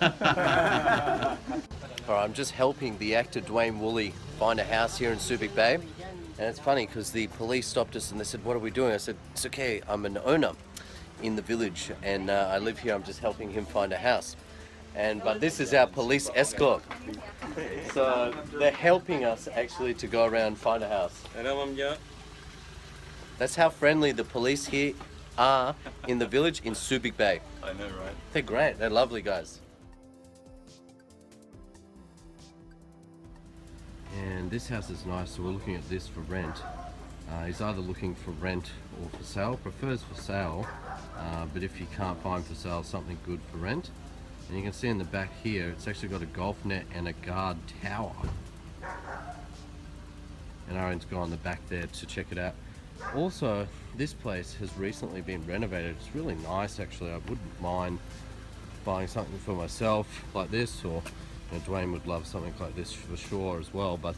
Alright, I'm just helping the actor Dwaine Woolley find a house here in Subic Bay. And it's funny because the police stopped us and they said, "What are we doing?" I said, "It's okay, I'm an owner in the village and I live here, I'm just helping him find a house." But this is our police escort. So they're helping us actually to go around and find a house. That's how friendly the police here are in the village in Subic Bay. I know, right? They're great, they're lovely guys. And this house is nice, so we're looking at this for rent. He's either looking for rent or for sale, prefers for sale, but if you can't find for sale, something good for rent. And you can see in the back here, it's actually got a golf net and a guard tower. And Arianne's gone in the back there to check it out. Also, this place has recently been renovated. It's really nice actually. I wouldn't mind buying something for myself like this, or Dwaine would love something like this for sure as well, but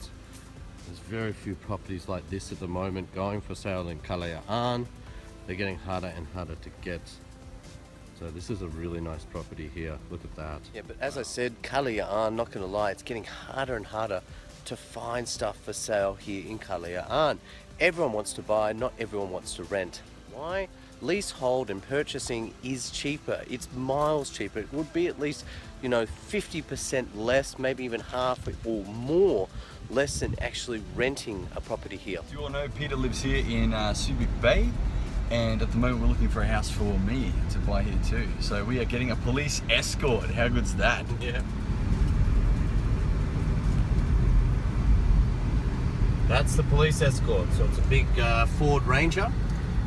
there's very few properties like this at the moment going for sale in Arianne. They're getting harder and harder to get. So this is a really nice property here. Look at that. Yeah, but as I said, Arianne, not gonna lie, it's getting harder and harder to find stuff for sale here in Arianne. Everyone wants to buy, not everyone wants to rent. Why? Leasehold and purchasing is cheaper. It's miles cheaper. It would be at least, 50% less, maybe even half or more less than actually renting a property here. Do you all know Peter lives here in Subic Bay? And at the moment we're looking for a house for me to buy here too. So we are getting a police escort. How good's that? Yeah. That's the police escort. So it's a big Ford Ranger.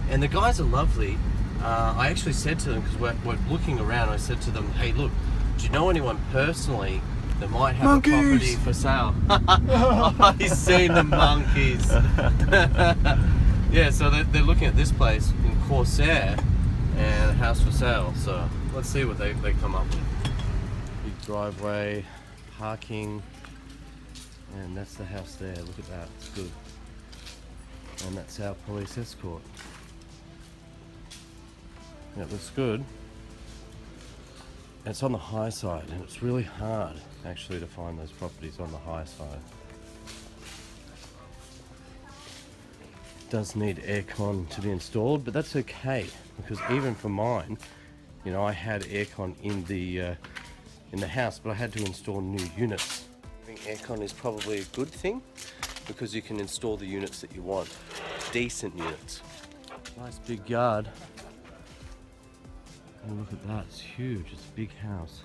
And the guys are lovely. I actually said to them, because we're looking around, I said to them, "Hey, look, do you know anyone personally that might have a property for sale?" Oh, he's seen the monkeys. Yeah, so they're looking at this place in Corsair and a house for sale. So let's see what they come up with. Big driveway, parking, and that's the house there. Look at that, it's good. And that's our police escort. Yeah, it looks good. It's on the high side, and it's really hard actually to find those properties on the high side. It does need aircon to be installed, but that's okay, because even for mine, I had aircon in the house, but I had to install new units. I think aircon is probably a good thing because you can install the units that you want, decent units. Nice big yard. Oh, look at that, it's huge, it's a big house.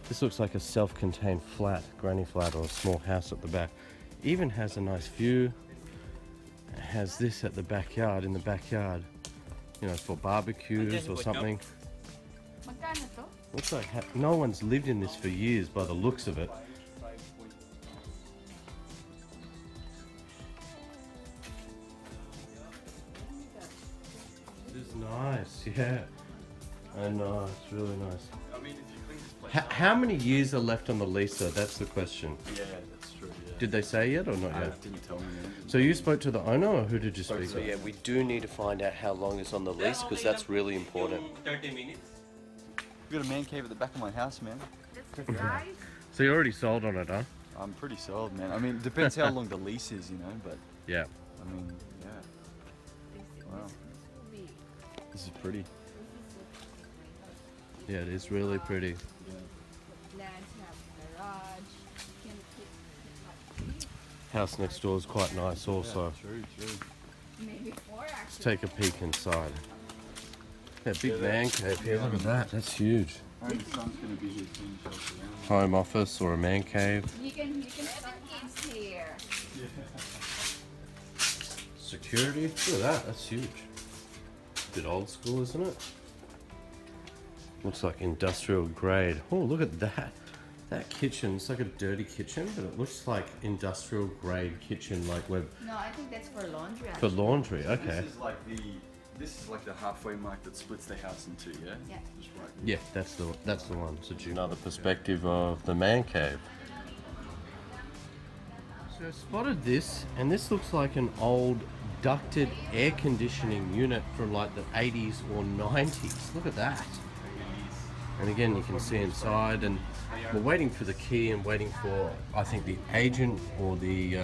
This looks like a self-contained flat, granny flat, or a small house at the back. Even has a nice view. It has this at the backyard, in the backyard, for barbecues or something. Looks like no one's lived in this for years by the looks of it. This is nice, yeah. I know, it's really nice. I mean, if you clean this place How many years are left on the lease though? That's the question. Yeah, that's true. Yeah. Did they say yet or not yet? Didn't tell me. So you spoke to the owner, or who did you speak to? Yeah, we do need to find out how long is on the lease, because that's really important. 30 minutes. We've got a man cave at the back of my house, man. So you already sold on it, huh? I'm pretty sold, man. I mean, it depends how long the lease is, but Yeah. I mean, yeah. Wow. This is pretty. Yeah, it is really pretty. House next door is quite nice also. True. Let's take a peek inside. Yeah, big man cave here. Look at that. That's huge. The sun's going to be here soon, so it's around. Home office or a man cave. You can have kids here. Security. Look at that. That's huge. Bit old school, isn't it? Looks like industrial grade. Oh, look at that. That kitchen, it's like a dirty kitchen, but it looks like industrial grade kitchen, like we're... No, I think that's for laundry. For laundry, okay. This is like the halfway mark that splits the house in two, yeah? Yeah. Just right. Yeah, that's the one. So another perspective of the man cave. So I spotted this, and this looks like an old ducted air conditioning unit from like the 80s or 90s. Look at that. And again, you can see inside, and we're waiting for the key and waiting for, I think, the agent or the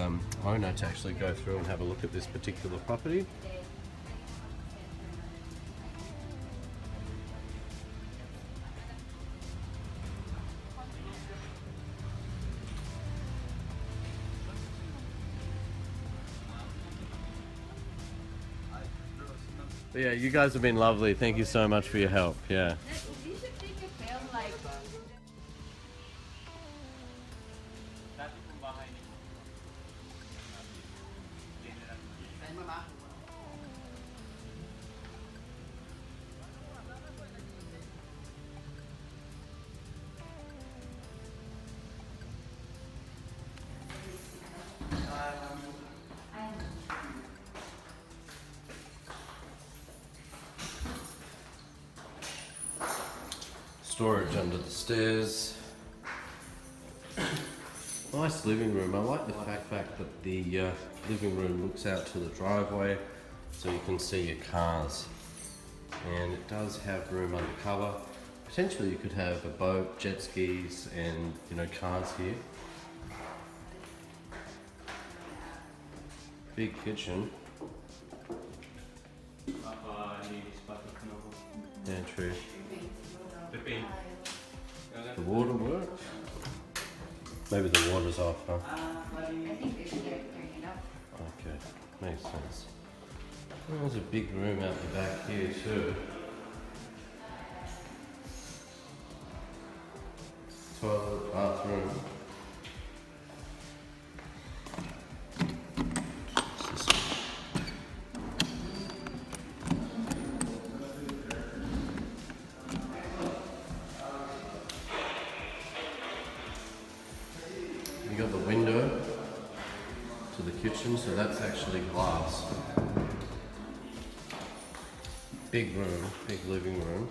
owner to actually go through and have a look at this particular property. But yeah, you guys have been lovely. Thank you so much for your help. Yeah. You should take a film like. Storage under the stairs. Nice living room. I like the fact that the living room looks out to the driveway so you can see your cars. And it does have room under cover. Potentially you could have a boat, jet skis, and cars here. Big kitchen. Yeah, true. The water work? Maybe the water's off, huh? I think they should turn it up. Okay, makes sense. Oh, there's a big room out the back here too. Toilet, bathroom. You got the window to the kitchen, so that's actually glass. Big room, big living room.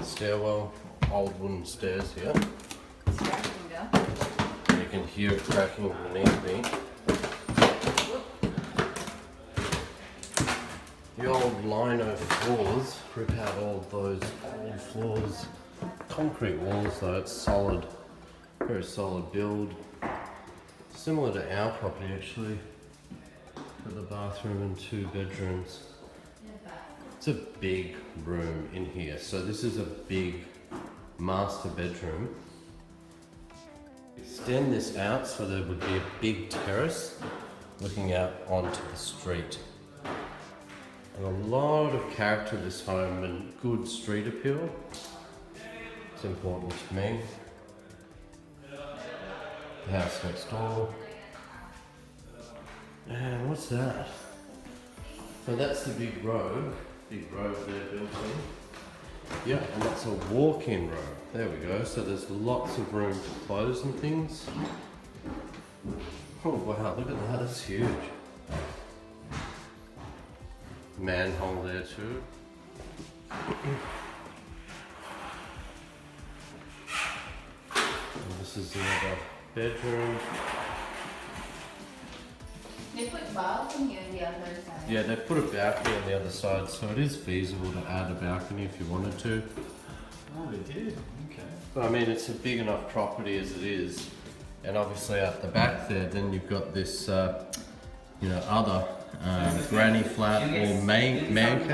Stairwell, old wooden stairs here. It's cracking though. You can hear it cracking beneath me. The old lino floors, rip out all those old floors. Concrete walls though, it's solid. Very solid build. Similar to our property actually. For the bathroom and 2 bedrooms. It's a big room in here. So this is a big master bedroom. Extend this out so there would be a big terrace looking out onto the street. And a lot of character to this home and good street appeal. It's important to me. The house next door. And what's that? So that's the big road. Big road there built in. Yeah, and that's a walk-in road. There we go. So there's lots of room for clothes and things. Oh wow, look at that, it's huge. Manhole there too. And this is the other bedroom. They put balcony on the other side. Yeah, they put a balcony on the other side, so it is feasible to add a balcony if you wanted to. Oh, they did? Okay. But I mean, it's a big enough property as it is. And obviously at the back there, then you've got this, other granny flat or man cave.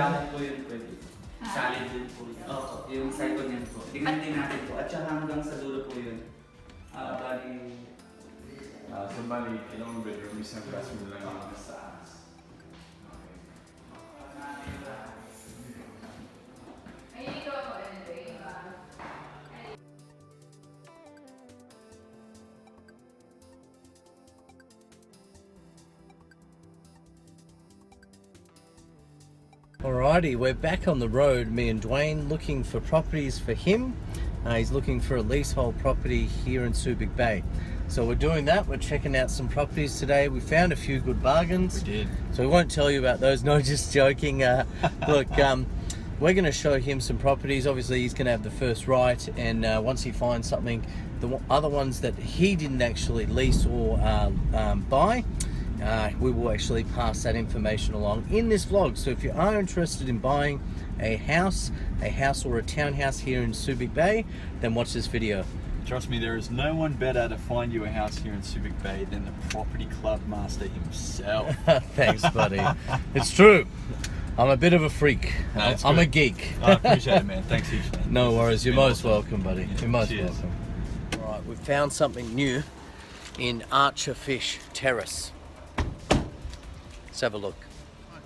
Salid din po yun. Opo, yung second yan po. Tingnan din natin po. At saka hanggang sa dulo po yun. Bali... So bali, ilang bedroom, isang classroom lang yung sa taas. Alrighty, we're back on the road, me and Dwayne, looking for properties for him. He's looking for a leasehold property here in Subic Bay. So we're doing that, we're checking out some properties today. We found a few good bargains. We did. So we won't tell you about those, no, just joking. Look, we're going to show him some properties. Obviously, he's going to have the first right, and once he finds something, the other ones that he didn't actually lease or buy, we will actually pass that information along in this vlog. So if you are interested in buying a house or a townhouse here in Subic Bay, then watch this video. Trust me, there is no one better to find you a house here in Subic Bay than the property club master himself. Thanks, buddy. It's true. I'm a bit of a freak. No, I'm a good. geek. I appreciate it, man. Thanks heaps, man. No worries. It's You're been most awesome. welcome, buddy. Yeah, You're most cheers. welcome. All right, we've found something new in Archerfish Terrace. Let's have a look.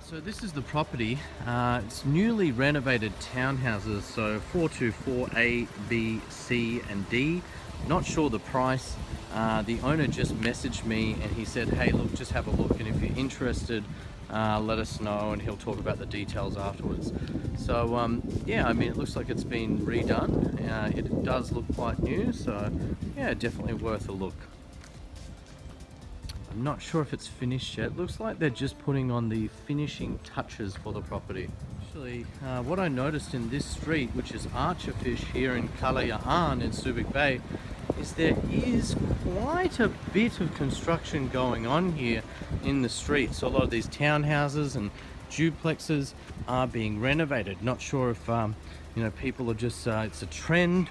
So this is the property. It's newly renovated townhouses, so 424A, B, C, and D. Not sure the price. The owner just messaged me and he said, hey, look, just have a look, and if you're interested, let us know, and he'll talk about the details afterwards. So yeah, I mean, it looks like it's been redone. It does look quite new, so yeah, definitely worth a look. I'm not sure if it's finished yet. Looks like they're just putting on the finishing touches for the property. Actually, what I noticed in this street, which is Archerfish here in Arianne in Subic Bay, is there is quite a bit of construction going on here in the street. So a lot of these townhouses and duplexes are being renovated. Not sure if you know, people are just it's a trend,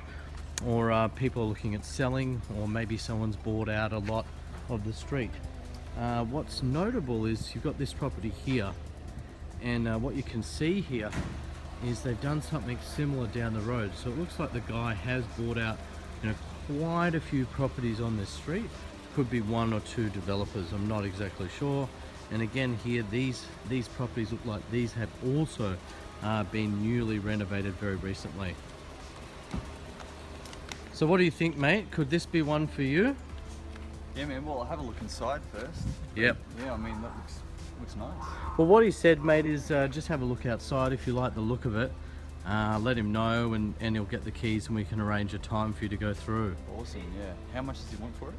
or people are looking at selling, or maybe someone's bought out a lot of the street. What's notable is you've got this property here, and what you can see here is they've done something similar down the road. So it looks like the guy has bought out, you know, quite a few properties on this street. Could be one or two developers, I'm not exactly sure. And again here, these properties look like these have also been newly renovated very recently. So what do you think, mate? Could this be one for you? Yeah, man. Well, I'll have a look inside first. Yep. Yeah, I mean, that looks nice. Well, what he said, mate, is just have a look outside. If you like the look of it, let him know, and he'll get the keys, and we can arrange a time for you to go through. Awesome, yeah. How much does he want for it?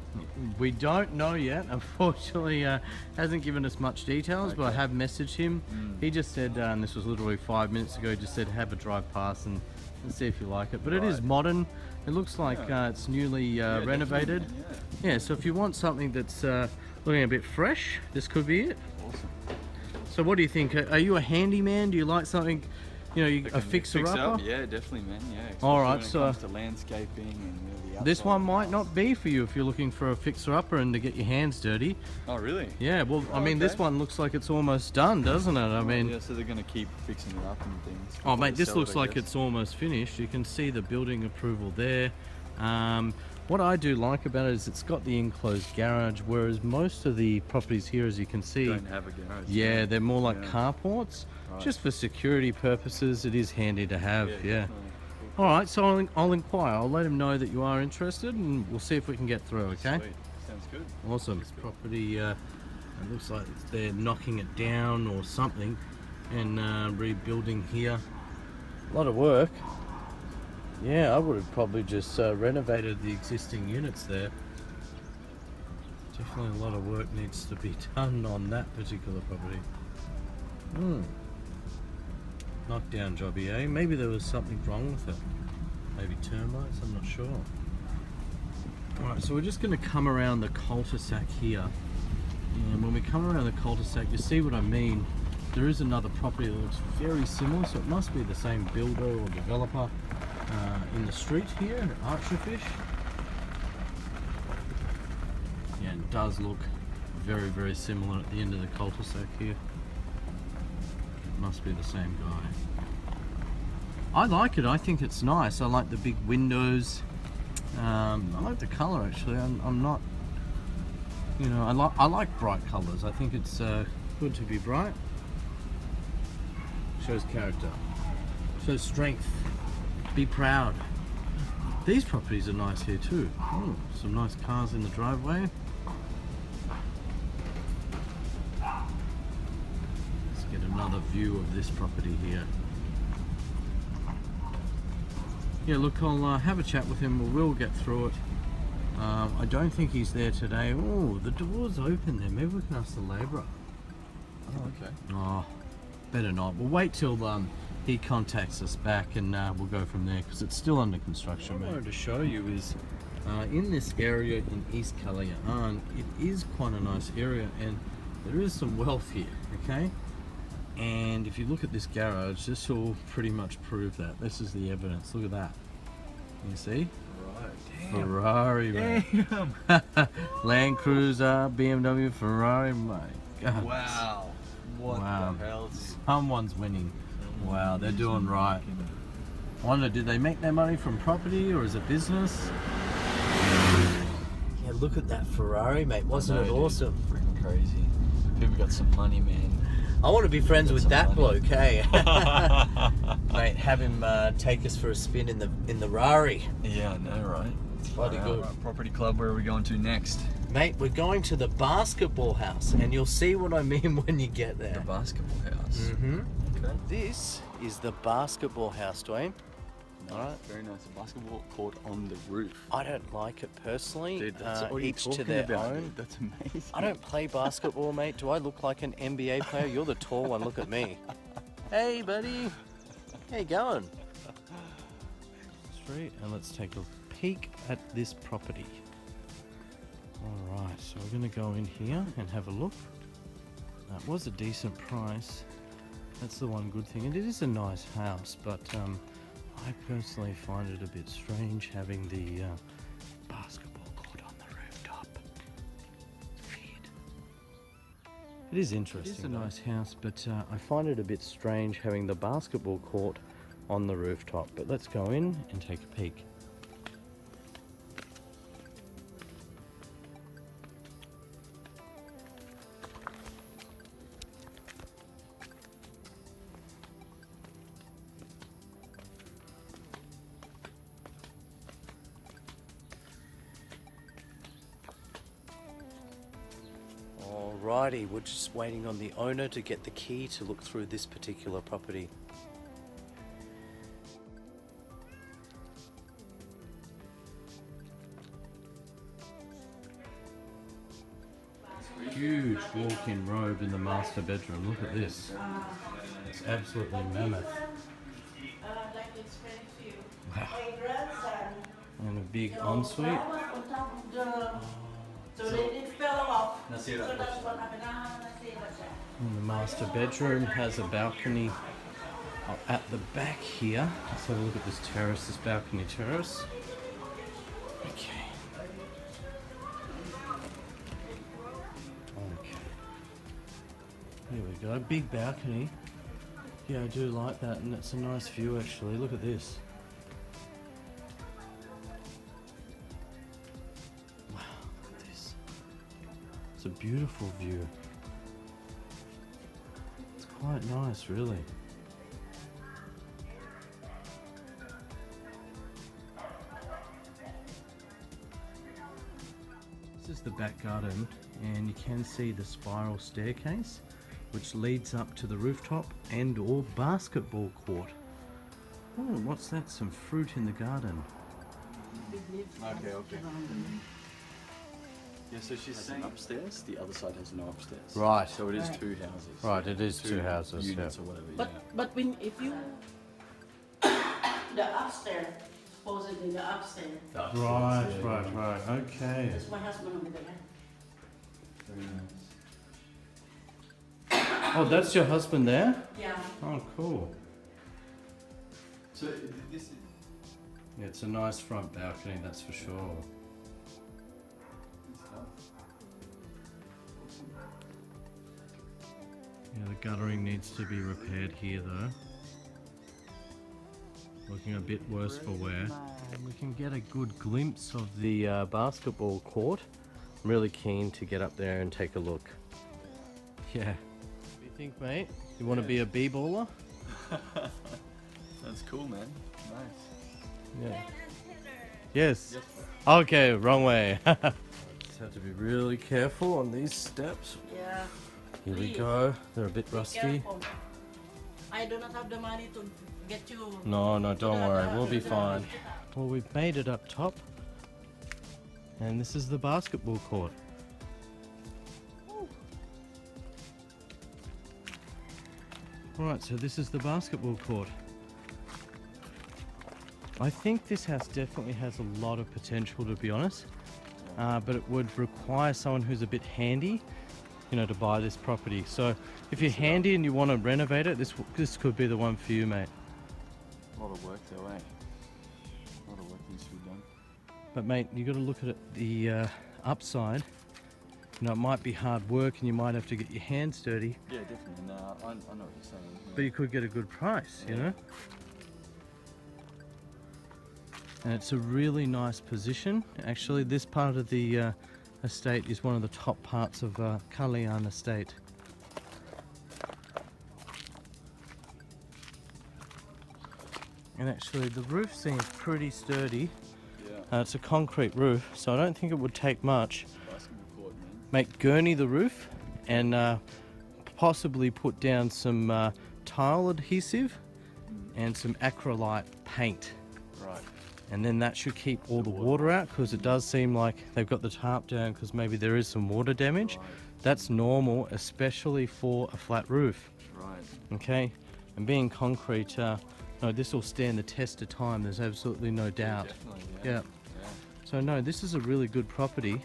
We don't know yet, unfortunately. Hasn't given us much details, but I have messaged him. He just said, and this was literally 5 minutes ago, just said have a drive past and see if you like it. But it is modern. It looks like it's newly renovated. Yeah, so if you want something that's looking a bit fresh, this could be it. Awesome. So what do you think? Are you a handyman? Do you like something, you know, a fixer-upper? Yeah, definitely, man. Yeah. All right, when so it comes to landscaping and the this outside one and might stuff. not be for you if you're looking for a fixer-upper and to get your hands dirty. Oh, really? Yeah, well, I mean, this okay. one looks like it's almost done, doesn't it? I mean, Yeah, so they're gonna keep fixing it up and things. oh, before mate, they this sell it, looks I like guess. it's almost finished. You can see the building approval there. What I do like about it is it's got the enclosed garage, whereas most of the properties here, as you can see, Don't have a garage. yeah, they're more like Yeah. carports. Right. Just for security purposes, it is handy to have, yeah. definitely. All right, so I'll inquire. I'll let him know that you are interested, and we'll see if we can get through, okay? Sweet. Sounds good. Awesome. This property, it looks like they're knocking it down or something and rebuilding here. A lot of work. Yeah, I would have probably just renovated the existing units there. Definitely a lot of work needs to be done on that particular property. Knockdown jobby, eh? Maybe there was something wrong with it. Maybe termites, I'm not sure. Alright, so we're just going to come around the cul-de-sac here. And when we come around the cul-de-sac, you see what I mean. There is another property that looks very similar, so it must be the same builder or developer in the street here at Archerfish. Yeah, it does look very, very similar at the end of the cul-de-sac here. It must be the same guy. I like it. I think it's nice. I like the big windows. I like the color actually. I'm not, you know, I like bright colors. I think it's good to be bright. Shows character. Shows strength. Be proud. These properties are nice here too. Ooh, some nice cars in the driveway. Let's get another view of this property here. Yeah, look, I'll have a chat with him. We'll get through it. I don't think he's there today. Oh, the door's open there. Maybe we can ask the labourer. Oh, okay. Oh, better not. We'll wait till he contacts us back, and we'll go from there because it's still under construction. What I wanted to show you is in this area in East Arianne, it is quite a nice area, and there is some wealth here. Okay, and if you look at this garage, this will pretty much prove that. This is the evidence. Look at that. You see? Right. Damn. Ferrari, man. Land Cruiser, BMW, Ferrari. My God. Wow. What Wow. the hell? Someone's winning. Wow, they're doing right. I wonder, did they make their money from property or is it business? Yeah, look at that Ferrari, mate. Wasn't it awesome? Freaking crazy. People got some money, man. I want to be friends with that money. bloke, hey? Mate, have him take us for a spin in the Rari. Yeah, I know, right? Bloody good. Right, property club, where are we going to next? Mate, we're going to the basketball house, and you'll see what I mean when you get there. The basketball house. Mm-hmm. Okay. This is the basketball house, Dwayne. Nice. Alright. Very nice. A basketball court on the roof. I don't like it personally. Dude, that's what each you're to talking their about, own. dude. That's amazing. I don't play basketball, mate. Do I look like an NBA player? You're the tall one. Look at me. Hey, buddy. How you going? Street, and let's take a peek at this property. All right, so we're going to go in here and have a look. It was a decent price. That's the one good thing, and it is a nice house, but I personally find it a bit strange having the basketball court on the rooftop. It's weird. It is interesting. It is a nice house, but I find it a bit strange having the basketball court on the rooftop. But let's go in and take a peek. Alrighty, we're just waiting on the owner to get the key to look through this particular property. Huge walk-in robe in the master bedroom. Look at this. It's absolutely mammoth. Wow. And a big ensuite. So it fell off. Nasira. So that's what happened. And the master bedroom has a balcony at the back here. Let's have a look at this terrace, this balcony terrace. Okay. Okay. Here we go, big balcony. Yeah, I do like that, and it's a nice view actually. Look at this. Wow, look at this. It's a beautiful view. It's quite nice, really. This is the back garden, and you can see the spiral staircase which leads up to the rooftop and or basketball court. Oh, what's that? Some fruit in the garden. Okay, okay. Yeah, so she's saying upstairs, the other side has no upstairs. Right. So it is two houses. Right, it is two houses. Units Yeah. or whatever. But when if you the upstairs, supposedly the upstairs. Right. Okay. That's my husband over there. Very nice. Oh, that's your husband there? Yeah. Oh, cool. So this is... Yeah, it's a nice front balcony, that's for sure. Yeah, the guttering needs to be repaired here though. Looking a bit worse for wear. We can get a good glimpse of the basketball court. I'm really keen to get up there and take a look. Yeah. What do you think, mate? You want to be a b-baller? That's cool, man. Nice. Yeah. Yes. Okay, wrong way. Just have to be really careful on these steps. Yeah. Here we Please. go. They're a bit rusty. Careful. I do not have the money to get you. No, don't worry. We'll be fine. Well, we've made it up top. And this is the basketball court. Right, so this is the basketball court. I think this house definitely has a lot of potential, to be honest, but it would require someone who's a bit handy, you know, to buy this property. So if you're handy and you want to renovate it, this could be the one for you, mate. A lot of work though, eh? A lot of work needs to be done. But mate, you got to look at it, the upside. You know, it might be hard work and you might have to get your hands dirty, Yeah, definitely. No, I know what you're saying. but you could get a good price, you know? And it's a really nice position. Actually, this part of the estate is one of the top parts of Arianne estate. And actually, the roof seems pretty sturdy. Yeah. It's a concrete roof, so I don't think it would take much. Basketball court, man. Make gurney the roof and possibly put down some tile adhesive and some acrylite paint. Right. And then that should keep all the water out, because it does seem like they've got the tarp down because maybe there is some water damage. Right. That's normal, especially for a flat roof. Right. Okay, and being concrete, no, this will stand the test of time. There's absolutely no doubt. Definitely, Yeah. So no, this is a really good property.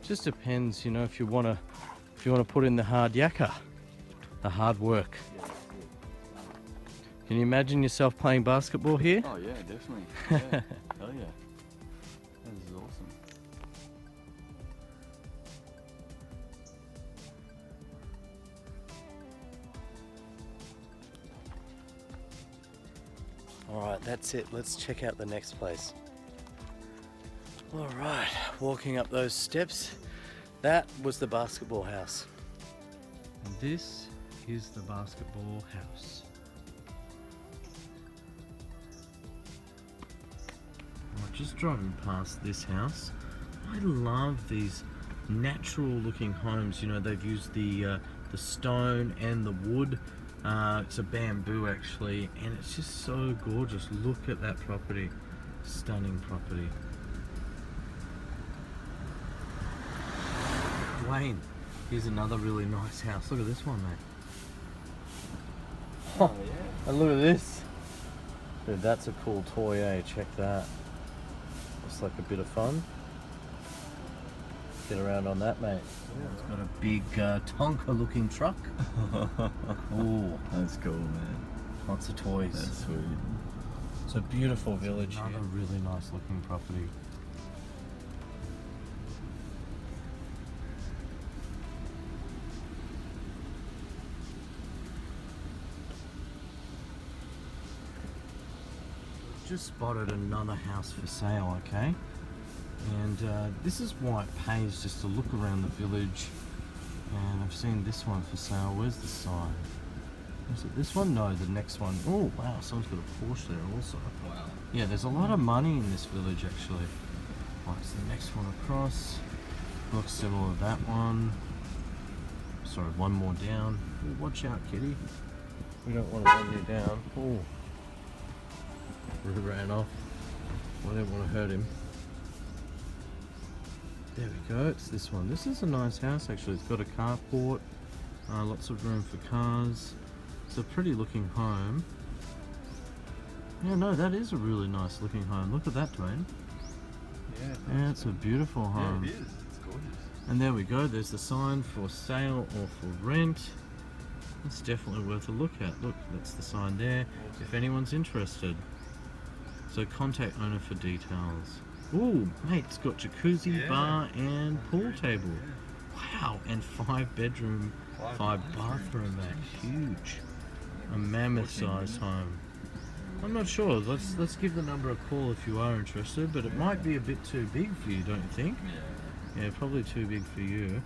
Just depends, you know, if you want to put in the hard yakka, the hard work. Yeah, that's it. Can you imagine yourself playing basketball here? Oh yeah, definitely. Yeah. Hell yeah. That is awesome. Alright, that's it. Let's check out the next place. Alright, walking up those steps. That was the basketball house. And this is the basketball house. Just driving past this house, I love these natural looking homes. You know, they've used the stone and the wood. It's a bamboo actually, and it's just so gorgeous. Look at that property. Stunning property. Dwaine, here's another really nice house. Look at this one, mate. Oh yeah. And look at this. Dude, that's a cool toy, eh? Check that. Looks like a bit of fun. Get around on that, mate. Yeah, it's got a big Tonka looking truck. Ooh, That's cool, man. lots of toys. That's sweet. It's a beautiful village. Another really nice looking property. Just spotted another house for sale, okay? And this is why it pays just to look around the village. And I've seen this one for sale. Where's the sign? Is it this one? No, the next one. Oh wow, someone's got a Porsche there also. Wow. Yeah, there's a lot of money in this village actually. Right, so the next one across. Looks similar to that one. Sorry, one more down. Ooh, watch out, kitty. We don't want to run you down. Oh. Ran off. I didn't want to hurt him. There we go, it's this one. This is a nice house actually. It's got a carport, lots of room for cars. It's a pretty looking home. Yeah, no, that is a really nice looking home. Look at that, Dwaine. Yeah, it's a beautiful home. Yeah, it is. It's gorgeous. And there we go, there's the sign for sale or for rent. It's definitely worth a look at. Look, that's the sign there, if anyone's interested. So contact owner for details. Ooh, mate, it's got jacuzzi, bar, and pool table. Wow, and 5 bedroom, 5 bathroom, mate. Huge. A mammoth-sized home. I'm not sure. Let's give the number a call if you are interested, but it might be a bit too big for you, don't you think? Yeah. Yeah, probably too big for you.